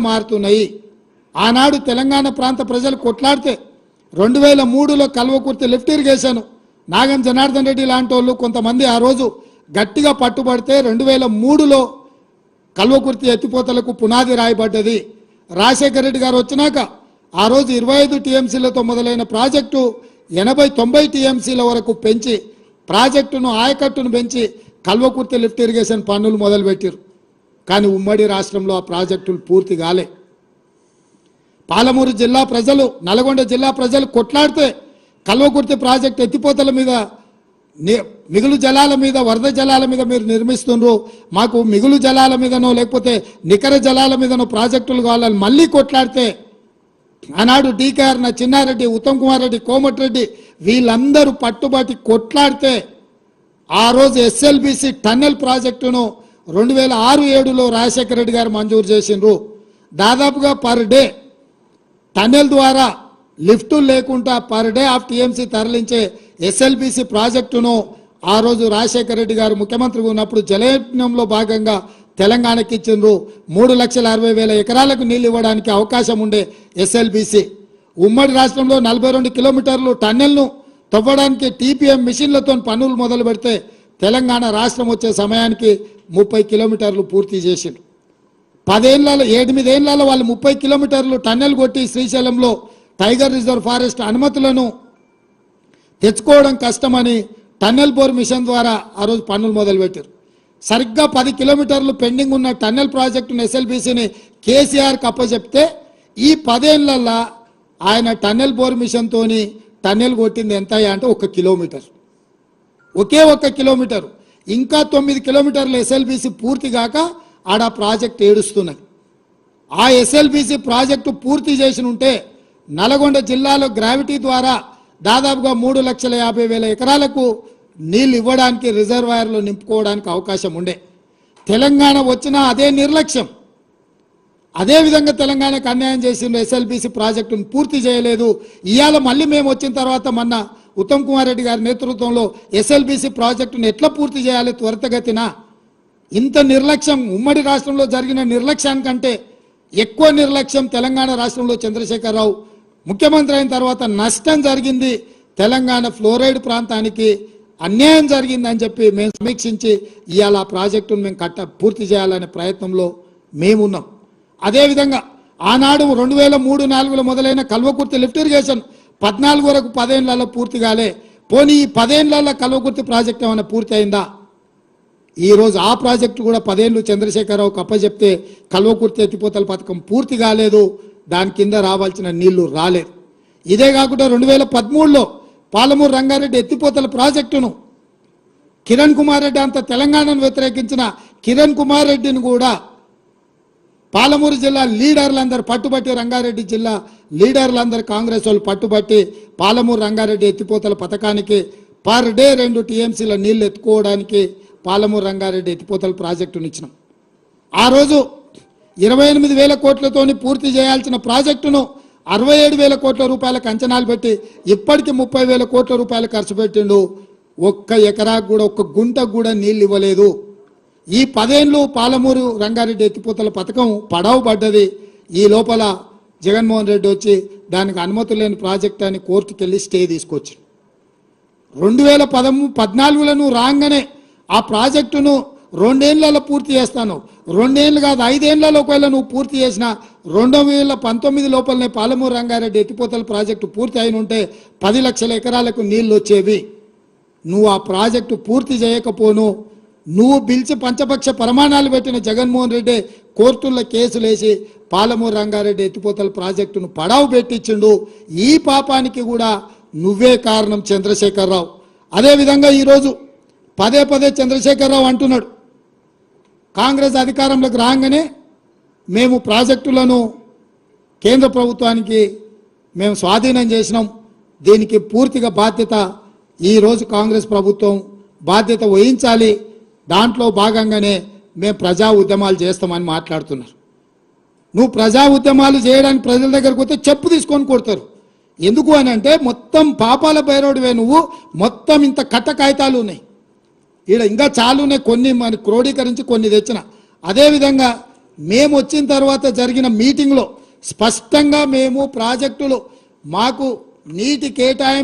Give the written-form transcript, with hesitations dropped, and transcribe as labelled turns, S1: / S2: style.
S1: మారుతున్నాయి. ఆనాడు తెలంగాణ ప్రాంత ప్రజలు కొట్లాడితే 2003లో కల్వకుర్తి లిఫ్ట్ ఇరిగేషన్ నాగం జనార్దన్ రెడ్డి లాంటి వాళ్ళు కొంతమంది ఆ రోజు గట్టిగా పట్టుబడితే 2003లో కల్వకుర్తి ఎత్తిపోతలకు పునాది రాయబడ్డది. రాజశేఖర రెడ్డి గారు వచ్చినాక ఆ రోజు 25 టీఎంసీలతో మొదలైన ప్రాజెక్టు 80-90 టీఎంసీల వరకు పెంచి ప్రాజెక్టును ఆయకట్టును పెంచి కల్వకుర్తి లిఫ్ట్ ఇరిగేషన్ పనులు మొదలుపెట్టారు. కానీ ఉమ్మడి రాష్ట్రంలో ఆ ప్రాజెక్టులు పూర్తి కాలే. పాలమూరు జిల్లా ప్రజలు, నల్గొండ జిల్లా ప్రజలు కొట్లాడితే కల్వకుర్తి ప్రాజెక్టు ఎత్తిపోతల మీద, మిగులు జలాల మీద, వరద జలాల మీద మీరు నిర్మిస్తున్నారు, మాకు మిగులు జలాల మీదనో లేకపోతే నికర జలాల మీదనో ప్రాజెక్టులు కావాలని మళ్ళీ కొట్లాడితే ఆనాడు డీకేఆర్ చిన్నారెడ్డి, ఉత్తమ్ కుమార్ రెడ్డి, కోమటిరెడ్డి వీళ్ళందరూ పట్టుబట్టి కొట్లాడితే ఆ రోజు ఎస్ఎల్బిసి టన్నెల్ ప్రాజెక్టును 2006-07లో రాజశేఖర రెడ్డి గారు మంజూరు చేసిండ్రు. దాదాపుగా పర్ డే టన్నెల్ ద్వారా లిఫ్టులు లేకుండా పర్ డే ఆఫ్ టీఎంసీ తరలించే ఎస్ఎల్బిసి ప్రాజెక్టును ఆ రోజు రాజశేఖర రెడ్డి గారు ముఖ్యమంత్రిగా ఉన్నప్పుడు జలయజ్ఞంలో భాగంగా తెలంగాణకి ఇచ్చిండ్రు. 3,60,000 ఎకరాలకు నీళ్ళు ఇవ్వడానికి అవకాశం ఉండే ఎస్ఎల్బిసి ఉమ్మడి రాష్ట్రంలో 42 కిలోమీటర్లు టన్నెల్ను తవ్వడానికి టీపీఎం మిషన్లతో పనులు మొదలు పెడితే తెలంగాణ రాష్ట్రం వచ్చే సమయానికి 30 కిలోమీటర్లు పూర్తి చేసిండ్రు. 8 ఏళ్లలో వాళ్ళు 30 కిలోమీటర్లు టన్నెల్ కొట్టి శ్రీశైలంలో టైగర్ రిజర్వ్ ఫారెస్ట్ అనుమతులను తెచ్చుకోవడం కష్టమని టన్నెల్ బోర్ మిషన్ ద్వారా ఆ రోజు పనులు మొదలుపెట్టారు. సరిగ్గా 10 కిలోమీటర్లు పెండింగ్ ఉన్న టన్నెల్ ప్రాజెక్టును ఎస్ఎల్బిసిని కేసీఆర్కి అప్పచెప్తే ఈ 10 ఏళ్లలో ఆయన టన్నెల్ బోర్ మిషన్తోని టన్నెల్ కొట్టింది ఎంత అంటే 1 కిలోమీటర్, ఒకే 1 కిలోమీటర్. ఇంకా 9 కిలోమీటర్లు ఎస్ఎల్బిసి పూర్తి కాక ఆడ ప్రాజెక్ట్ ఏడుస్తున్నది. ఆ ఎస్ఎల్బిసి ప్రాజెక్టు పూర్తి చేసి ఉంటే నల్గొండ జిల్లాలో గ్రావిటీ ద్వారా దాదాపుగా 3,50,000 ఎకరాలకు నీళ్ళు ఇవ్వడానికి, రిజర్వాయర్లు నింపుకోవడానికి అవకాశం ఉండే. తెలంగాణ వచ్చినా అదే నిర్లక్ష్యం. అదేవిధంగా తెలంగాణకు అన్యాయం చేసిన ఎస్ఎల్బిసి ప్రాజెక్టును పూర్తి చేయలేదు. ఇవాళ మళ్ళీ మేము వచ్చిన తర్వాత మొన్న ఉత్తమ్ కుమార్ రెడ్డి గారి నేతృత్వంలో ఎస్ఎల్బిసి ప్రాజెక్టును ఎట్లా పూర్తి చేయాలి త్వరితగతిన. ఇంత నిర్లక్ష్యం ఉమ్మడి రాష్ట్రంలో జరిగిన నిర్లక్ష్యానికంటే ఎక్కువ నిర్లక్ష్యం తెలంగాణ రాష్ట్రంలో చంద్రశేఖరరావు ముఖ్యమంత్రి అయిన తర్వాత నష్టం జరిగింది. తెలంగాణ ఫ్లోరైడ్ ప్రాంతానికి అన్యాయం జరిగిందని చెప్పి మేము సమీక్షించి ఇవాళ ఆ ప్రాజెక్టును మేము పూర్తి చేయాలనే ప్రయత్నంలో మేమున్నాం. అదేవిధంగా ఆనాడు 2003-04లో మొదలైన కల్వకుర్తి లిఫ్ట్ ఇరిగేషన్ 14 వరకు 10 ఏళ్లలో పూర్తి కాలే. పోనీ ఈ 10 ఏళ్లలో కల్వకుర్తి ప్రాజెక్ట్ ఏమైనా పూర్తి అయిందా? ఈరోజు ఆ ప్రాజెక్టు కూడా 10 ఏళ్ళు చంద్రశేఖరరావుకి అప్పచెప్తే కల్వకుర్తి ఎత్తిపోతల పథకం పూర్తి కాలేదు, దాని కింద రావాల్సిన నీళ్లు రాలేదు. ఇదే కాకుండా 2013లో పాలమూరు రంగారెడ్డి ఎత్తిపోతల ప్రాజెక్టును కిరణ్ కుమార్ రెడ్డి అంత తెలంగాణను వ్యతిరేకించిన కిరణ్ కుమార్ రెడ్డిని కూడా పాలమూరు జిల్లా లీడర్లందరూ పట్టుబట్టి, రంగారెడ్డి జిల్లా లీడర్లందరూ కాంగ్రెస్ వాళ్ళు పట్టుబట్టి పాలమూరు రంగారెడ్డి ఎత్తిపోతల పథకానికి పర్ డే 2 టీఎంసీల నీళ్లు ఎత్తుకోవడానికి పాలమూరు రంగారెడ్డి ఎత్తిపోతల ప్రాజెక్టును ఇచ్చినాం. ఆ రోజు 28,000 కోట్లతోని పూర్తి చేయాల్సిన ప్రాజెక్టును 67,000 కోట్ల రూపాయలకు అంచనాలు పెట్టి ఇప్పటికి 30,000 కోట్ల రూపాయలు ఖర్చు పెట్టిండు. 1 ఎకరాకు కూడా 1 గుంటకు కూడా నీళ్ళు ఇవ్వలేదు. ఈ 10 ఏళ్ళు పాలమూరు రంగారెడ్డి ఎత్తిపోతల పథకం పడవ పడ్డది. ఈ లోపల జగన్మోహన్ రెడ్డి వచ్చి దానికి అనుమతి లేని ప్రాజెక్ట్ అని కోర్టుకు వెళ్ళి స్టే తీసుకొచ్చి 2014లో రాగానే ఆ ప్రాజెక్టును 2 ఏళ్లలో పూర్తి చేస్తాను, 2 ఏళ్ళు కాదు 5 ఏళ్లలో ఒకవేళ నువ్వు పూర్తి చేసిన 2019 లోపలనే పాలమూరు రంగారెడ్డి ఎత్తిపోతల ప్రాజెక్టు పూర్తి అయిన ఉంటే 10 లక్షల ఎకరాలకు నీళ్లు వచ్చేవి. నువ్వు ఆ ప్రాజెక్టు పూర్తి చేయకపోను, నువ్వు పిలిచి పంచపక్ష ప్రమాణాలు పెట్టిన జగన్మోహన్ రెడ్డి కోర్టుల్లో కేసులు వేసి పాలమూరు రంగారెడ్డి ఎత్తిపోతల ప్రాజెక్టును పడావు పెట్టించిండు. ఈ పాపానికి కూడా నువ్వే కారణం చంద్రశేఖరరావు. అదేవిధంగా ఈరోజు పదే చంద్రశేఖరరావు అంటున్నాడు, కాంగ్రెస్ అధికారంలోకి రాగానే మేము ప్రాజెక్టులను కేంద్ర ప్రభుత్వానికి మేము స్వాధీనం చేసినాం, దీనికి పూర్తిగా బాధ్యత ఈరోజు కాంగ్రెస్ ప్రభుత్వం బాధ్యత వహించాలి, దాంట్లో భాగంగానే మేము ప్రజా ఉద్యమాలు చేస్తామని మాట్లాడుతున్నారు. నువ్వు ప్రజా ఉద్యమాలు చేయడానికి ప్రజల దగ్గరకు పోతే చెప్పు తీసుకొని కొడతారు. ఎందుకు అని అంటే మొత్తం పాపాల బైరోడివే నువ్వు, మొత్తం ఇంత కట్ట కాగితాలు ఉన్నాయి ఈడ, ఇంకా చాలునే కొన్ని మన క్రోడీకరించి కొన్ని తెచ్చిన. అదేవిధంగా మేము వచ్చిన తర్వాత జరిగిన మీటింగ్లో స్పష్టంగా మేము ప్రాజెక్టులు మాకు నీటి కేటాయింపు